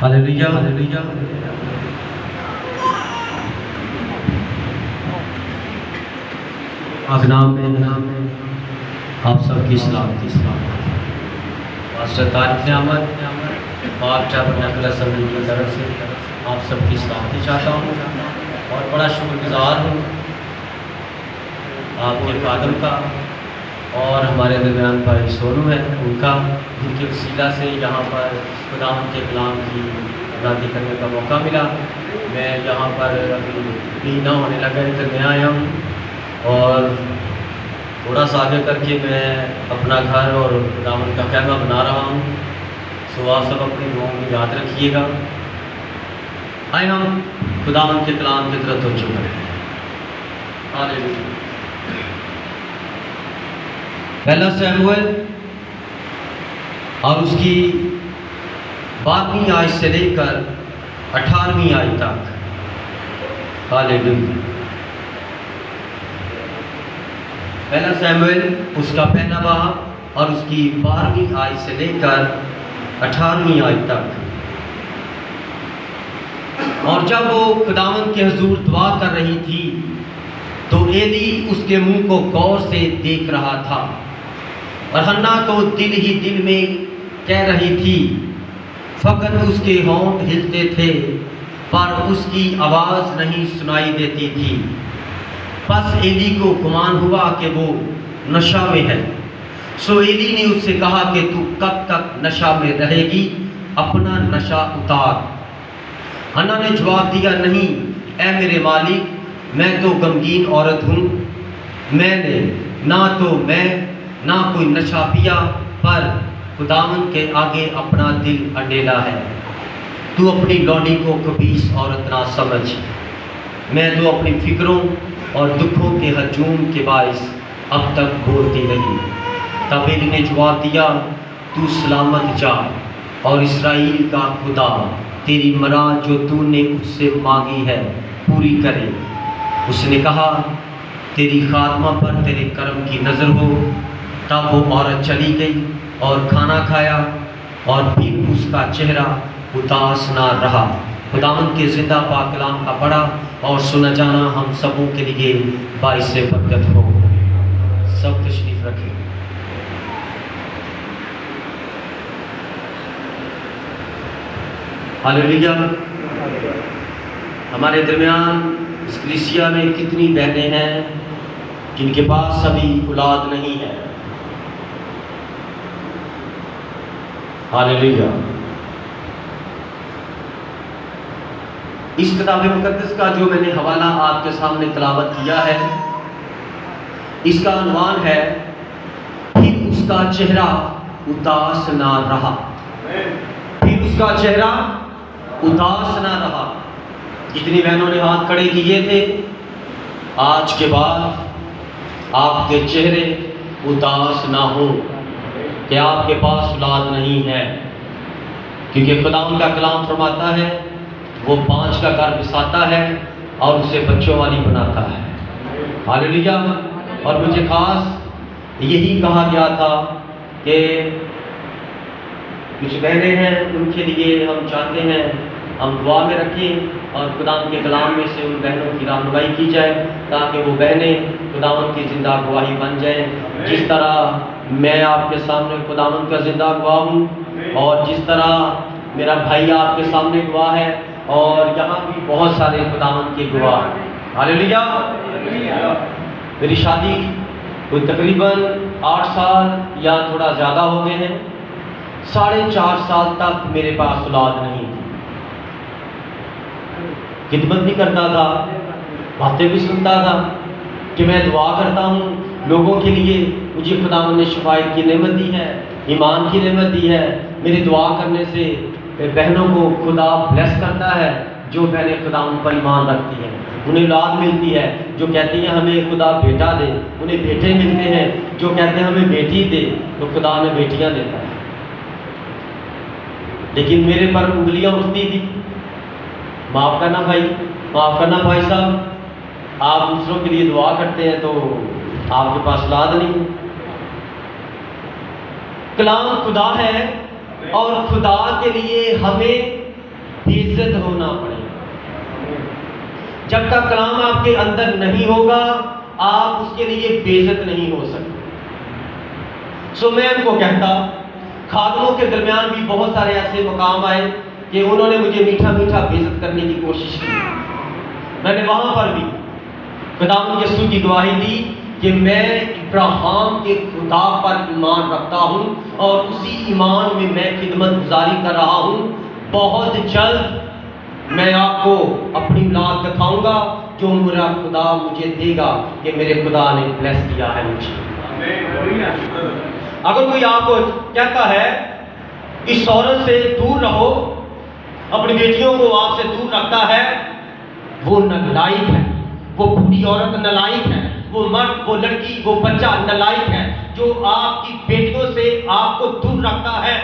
Hallelujah hallelujah. आज नाम में आप सबकी सलामती मास्टर तारिक अहमद पाक टैबरनेकल असेंबली की तरफ से आप सबकी सलामती चाहता हूँ और बड़ा शुक्रगुजार हूँ आपके खादम का और हमारे दरमियान भाई सोनू है उनका, जिनके वसीला से यहाँ पर खुदावंद के कलाम की आज़ादी करने का मौका मिला। मैं यहाँ पर अभी महीना होने लगा इधर नया आया हूँ और थोड़ा सा आगे करके मैं अपना घर और खुदावंद का कहना बना रहा हूँ। सो आप सब अपनी दुआओं में याद रखिएगा। आए हम खुदावंद के कलाम की तरफ तवज्जो करें। हालेलुया। पहला शमूएल और उसकी 12वीं आयत से लेकर 18वीं आयत तक। हालेलुया। पहला शमूएल उसका पहला बाब और उसकी 12वीं आयत से लेकर 18वीं आयत तक। और जब वो खुदावंद के हुजूर दुआ कर रही थी तो एली उसके मुंह को गौर से देख रहा था और हन्ना तो दिल ही दिल में कह रही थी, फकत उसके होंठ हिलते थे पर उसकी आवाज़ नहीं सुनाई देती थी। बस एली को गुमान हुआ कि वो नशा में है। सो एली ने उससे कहा कि तू कब तक नशा में रहेगी, अपना नशा उतार। हन्ना ने जवाब दिया, नहीं ऐ मेरे मालिक, मैं तो गमगीन औरत हूँ। मैंने ना कोई नशा पिया, पर खुदावंद के आगे अपना दिल अकेला है। तू अपनी लौंडी को कबीस औरत ना समझ। मैं तो अपनी फिक्रों और दुखों के हजूम के बाइस अब तक बोलती रही। तब एली ने जवाब दिया, तू सलामत जा और इस्राएल का खुदा तेरी मुराद जो तूने उससे मांगी है पूरी करे। उसने कहा, तेरी खात्मा पर तेरे कर्म की नज़र हो। तब वो औरत चली गई और खाना खाया और फिर उसका चेहरा उदास ना रहा। खुदावंद के जिंदा पाक कलाम का पढ़ा और सुना जाना हम सबों के लिए बाइस से बरकत हो। सब तशरीफ रखें। हालेलुया। हमारे दरमियान इस कलीसिया में कितनी बहनें हैं जिनके पास सभी औलाद नहीं है। हालेलुया। इस किताब मुकद्दस का जो मैंने हवाला आपके सामने तिलावत किया है, इसका अनुमान है, फिर उसका चेहरा उदास ना रहा। फिर उसका चेहरा उदास ना रहा। जितनी बहनों ने हाथ खड़े किए थे, आज के बाद आपके चेहरे उदास ना हो कि आपके पास औलाद नहीं है, क्योंकि खुदावंद का कलाम फरमाता है वो 5 का घर बसाता है और उसे बच्चों वाली बनाता है। हालेलुया। और मुझे खास यही कहा गया था कि कुछ बहनें हैं, उनके लिए हम चाहते हैं हम दुआ में रखें और खुदावंद के कलाम में से उन बहनों की रहनुमाई की जाए ताकि वो बहनें खुदावंद की जिंदा गवाही बन जाएं। जिस तरह मैं आपके सामने खुदावंद का जिंदा गवाह हूँ और जिस तरह मेरा भाई आपके सामने गवाह है और यहाँ भी बहुत सारे खुदावंद के गवाह हैं। हालेलुया। मेरी शादी कोई तकरीबन 8 साल या थोड़ा ज़्यादा हो गए हैं। 4.5 साल तक मेरे पास औलाद नहीं थी। खिदमत भी करता था, बातें भी सुनता था कि मैं दुआ करता हूँ लोगों के लिए। मुझे खुदावंद ने शिफायत की नेमत दी है, ईमान की नेमत दी है। मेरी दुआ करने से बहनों को खुदा ब्लेस करता है। जो बहनें खुदावंद पर ईमान रखती हैं उन्हें औलाद मिलती है। जो कहती हैं हमें खुदा बेटा दे, उन्हें बेटे मिलते हैं। जो कहते हैं हमें बेटी दे, तो खुदा हमें बेटियाँ देता है। लेकिन मेरे पर उंगलियाँ उठती थी, माफ़ करना भाई, माफ़ करना भाई साहब, आप दूसरों के लिए दुआ करते हैं तो आपके पास औलाद नहीं। कलाम खुदा है और खुदा के लिए हमें बेइज्जत होना पड़ेगा। जब तक कलाम आपके अंदर नहीं होगा, आप उसके लिए बेइज्जत नहीं हो सकते। सो मैं उनको कहता, खादमों के दरमियान भी बहुत सारे ऐसे मकाम आए कि उन्होंने मुझे मीठा मीठा बेइज्जत करने की कोशिश की। मैंने वहां पर भी खुदावंद यीशु की गवाही दी कि मैं इब्राहिम के खुदा पर ईमान रखता हूं और उसी ईमान में मैं खिदमत गुजारी कर रहा हूं। बहुत जल्द मैं आपको अपनी औलाद दिखाऊंगा जो मेरा खुदा मुझे देगा, कि मेरे खुदा ने ब्लेस किया है मुझे। अगर कोई आपको कहता है इस औरत से दूर रहो, अपनी बेटियों को आपसे दूर रखता है, वो नालायक है, वो बुरी औरत नालायक है, वो मर्द, वो लड़की, वो बच्चा नालायक है जो आपकी बेटियों से आपको दूर रखता है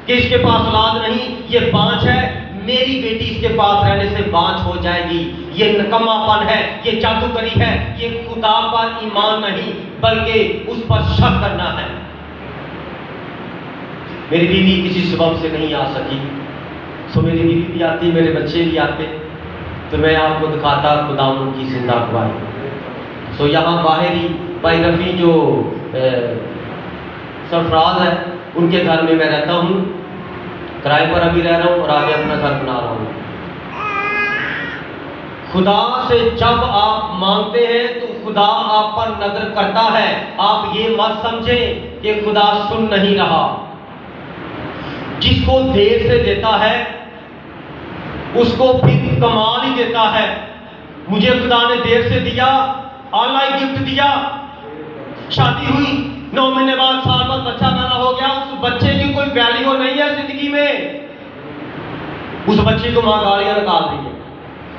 कि इसके पास औलाद नहीं, ये बांझ है, मेरी बेटी इसके पास रहने से बांझ हो जाएगी। ये नकम्मापन है, ये जादूगरी है, ये खुदा पर ईमान नहीं बल्कि उस पर शक करना है। मेरी बीवी किसी सबब से नहीं आ सकी, सो मेरी बीवी भी आती, मेरे बच्चे भी आते, तो मैं आपको दिखाता खुदावंद की जिंदा गवाही। सो यहाँ बाहर ही भाई रफ़ी जो सरफराज है, उनके घर में मैं रहता हूँ, किराए पर अभी रह रहा हूँ और आगे अपना घर बना रहा हूँ। खुदा से जब आप मांगते हैं तो खुदा आप पर नजर करता है। आप ये मत समझें कि खुदा सुन नहीं रहा। जिसको देर से देता है उसको फिर कमाल ही देता है। मुझे खुदा ने देर से दिया, ऑनलाइन गिफ्ट दिया, शादी हुई, 9 महीने बाद, साल बाद बच्चा पैदा हो गया, उस बच्चे की कोई वैल्यू नहीं है जिंदगी में। उस बच्चे को माँ गालियां निकाल रही है।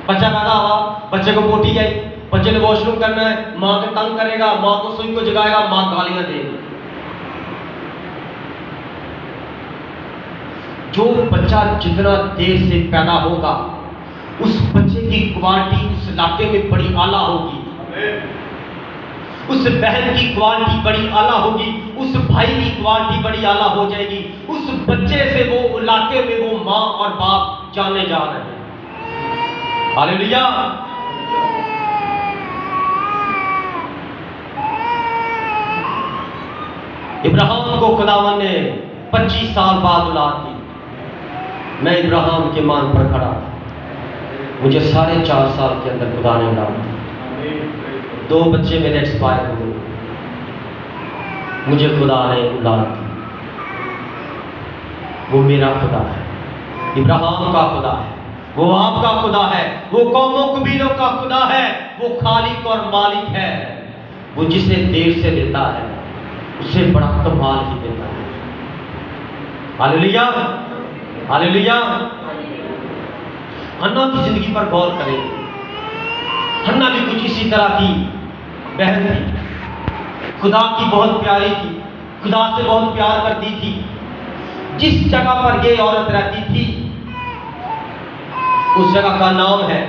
बच्चा पैदा हुआ, बच्चे को पोटी आई, बच्चे ने वॉशरूम करना है, माँ को तंग करेगा, माँ को सुई को जगाएगा, माँ गालियां देगी। जो बच्चा जितना देर से पैदा होगा उस बच्चे की क्वालिटी उस इलाके में बड़ी आला होगी, उस बहन की क्वालिटी बड़ी आला होगी, उस भाई की क्वालिटी बड़ी आला हो जाएगी। उस बच्चे से वो इलाके में वो माँ और बाप जाने जा रहे हैं। हालेलुया। इब्राहिम को खुदावन ने 25 साल बाद औलाद दी। मैं इब्राहिम के मान पर खड़ा था, मुझे 4.5 साल के अंदर खुदा ने औलाद दी। 2 बच्चे मेरे एक्सपायर हो गए, मुझे खुदा ने औलाद दी। वो मेरा खुदा है, इब्राहिम का खुदा है, वो आपका खुदा है, वो कौमों कबीलों का खुदा है, वो खालिक और मालिक है। वो जिसे देर से देता है उसे बड़ा कमाल ही देता है। Hallelujah, hallelujah. हन्ना की जिंदगी पर गौर करें। हन्ना भी कुछ इसी तरह की बहन थी, खुदा की बहुत प्यारी थी, खुदा से बहुत प्यार करती थी। जिस जगह पर ये औरत रहती थी उस जगह का नाम है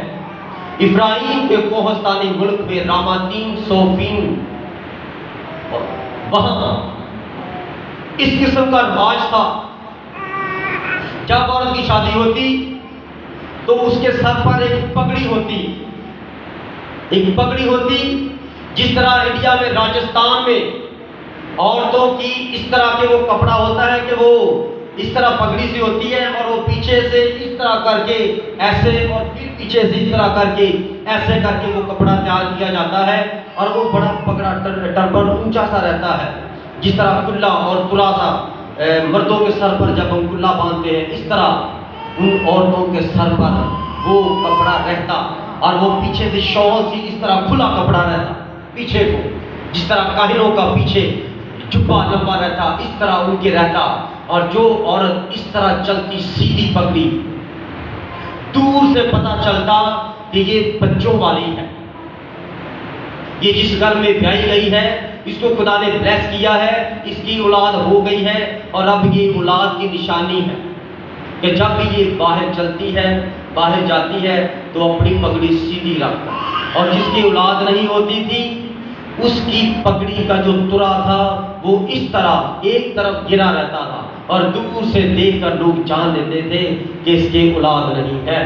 इब्राहिम के कोहस्तानी मुल्क में रामातीम सोफीन। वहां इस किस्म का रिवाज था, जब औरत की शादी होती तो उसके सर पर एक पगड़ी होती, एक पगड़ी होती। जिस तरह इंडिया में राजस्थान में औरतों की इस तरह के वो कपड़ा होता है कि वो इस तरह पगड़ी सी होती है और वो पीछे से इस तरह करके ऐसे और फिर पीछे से इस तरह करके ऐसे करके वो कपड़ा तैयार किया जाता है और वो बड़ा पगड़ा टर्बन ऊंचा सा रहता है। जिस तरह कुल्ला और पूरा सा मर्दों के सर पर जब हम कुल्ला बांधते हैं, इस तरह उन औरतों के सर पर वो कपड़ा रहता और वो पीछे से शॉल सी इस तरह खुला कपड़ा रहता पीछे को, जिस तरह काहिनों का पीछे जुब्बा लंबा रहता, इस तरह उनके रहता। और जो औरत इस तरह चलती सीधी पगड़ी, दूर से पता चलता कि ये बच्चों वाली है, ये जिस घर में ब्याही गई है इसको खुदा ने ब्लेस किया है, इसकी औलाद हो गई है और अब ये औलाद की निशानी है कि जब भी ये बाहर चलती है, बाहर जाती है तो अपनी पगड़ी सीधी रखता। और जिसकी औलाद नहीं होती थी उसकी पगड़ी का जो तुरा था वो इस तरह एक तरफ गिरा रहता था और दूर से देखकर लोग जान लेते थे कि इसके औलाद नहीं है।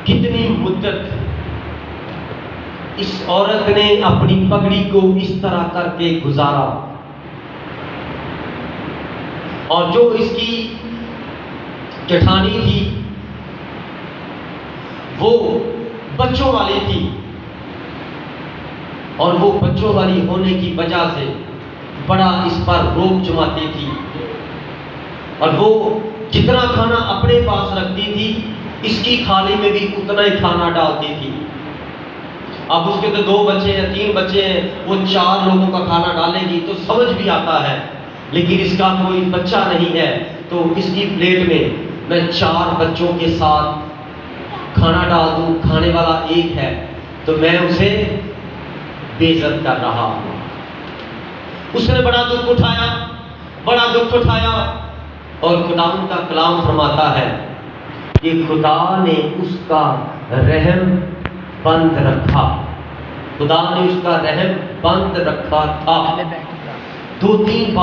कितनी मुद्दत इस औरत ने अपनी पगड़ी को इस तरह करके गुजारा, और जो इसकी जेठानी थी वो बच्चों वाली थी, और वो बच्चों वाली होने की वजह से बड़ा इस पर रोब जमाती थी, और वो जितना खाना अपने पास रखती थी इसकी थाली में भी उतना ही खाना डालती थी। अब उसके तो 2 बच्चे हैं, 3 बच्चे हैं, वो 4 लोगों का खाना डालेगी तो समझ भी आता है, लेकिन इसका कोई बच्चा नहीं है तो इसकी प्लेट में मैं 4 बच्चों के साथ खाना डाल दूं, खाने वाला एक है तो मैं उसे बेइज्जत कर रहा हूं। उसने बड़ा दुख उठाया, बड़ा दुख उठाया, और खुदा का कलाम फरमाता है कि खुदा ने उसका रहम बंद रखा, खुदा ने उसका रहम बंद रखा था। 2-3 बार